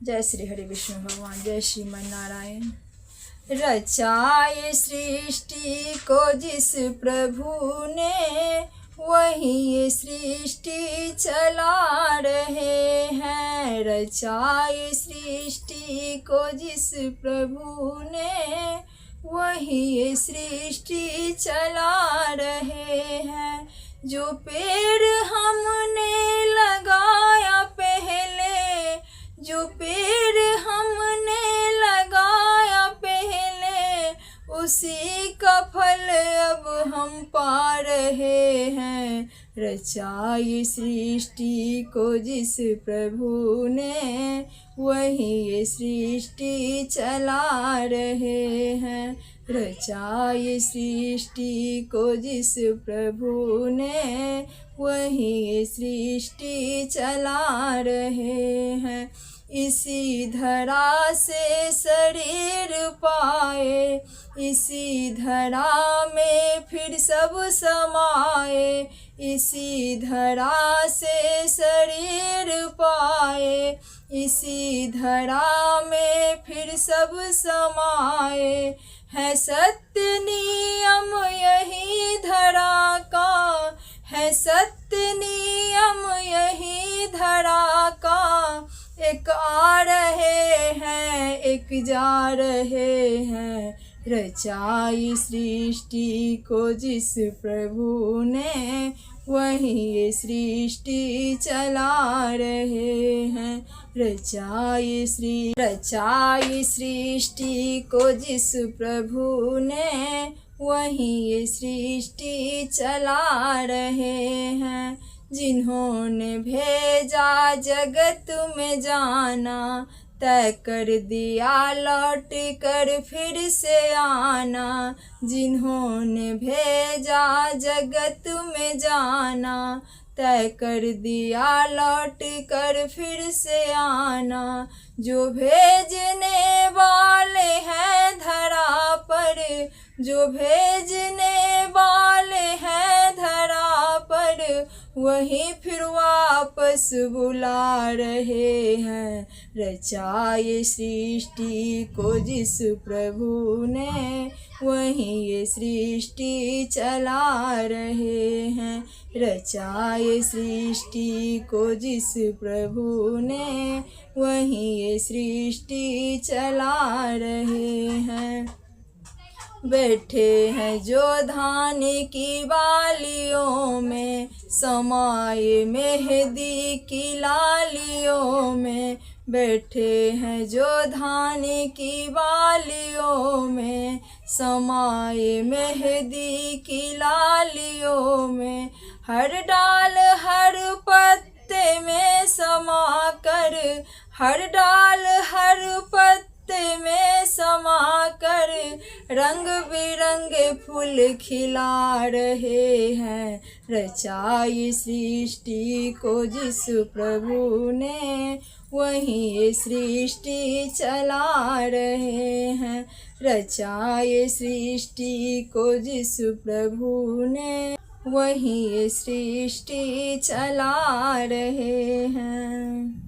जय श्री हरि विष्णु भगवान, जय श्रीमन नारायण। रचाए सृष्टि को जिस प्रभु ने, वही ये सृष्टि चला रहे हैं। रचाए सृष्टि को जिस प्रभु ने, वही ये सृष्टि चला रहे हैं। जो पेड़ हमने लगाया पहले, जो पेड़ हमने लगाया पहले, उसी का फल अब हम पा रहे हैं। रचाई सृष्टि को जिस प्रभु ने, वही ये सृष्टि चला रहे हैं। रचाई सृष्टि को जिस प्रभु ने, वही ये सृष्टि चला रहे हैं। इसी धरा से शरीर पाए, इसी धरा में फिर सब समाए। इसी धरा से शरीर पाए, इसी धरा में फिर सब समाए। है सत्य नियम यही धरा का, है सत्य नियम यही धरा का। एक आ रहे हैं, एक जा रहे हैं। रचाई सृष्टि को जिस प्रभु ने, वही ये सृष्टि चला रहे हैं। रचाई सृष्टि को जिस प्रभु ने, वही ये सृष्टि चला रहे हैं। जिन्होंने भेजा जगत में जाना, तय कर दिया लौट कर फिर से आना। जिन्होंने भेजा जगत में जाना, तय कर दिया लौट कर फिर से आना। जो भेजने वाले हैं धरा पर, जो भेजने वाले हैं धरा पर, वही फिर वापस बुला रहे हैं। रचाए सृष्टि को जिस प्रभु ने, वही ये सृष्टि चला रहे हैं। रचाए सृष्टि को जिस प्रभु ने, वही ये सृष्टि चला रहे हैं। बैठे हैं जो धान की बालियों में, समाये मेहंदी की लालियों में। बैठे हैं जो धान की बालियों में, समाये मेहंदी की लालियों में। हर डाल हर पत्ते में समा कर, हर डाल हर पत्ते में समा कर, रंग बिरंगे फूल खिला रहे हैं। रचाई सृष्टि को जिस प्रभु ने, वही ये सृष्टि चला रहे हैं। रचाई सृष्टि को जिस प्रभु ने, वही ये सृष्टि चला रहे हैं।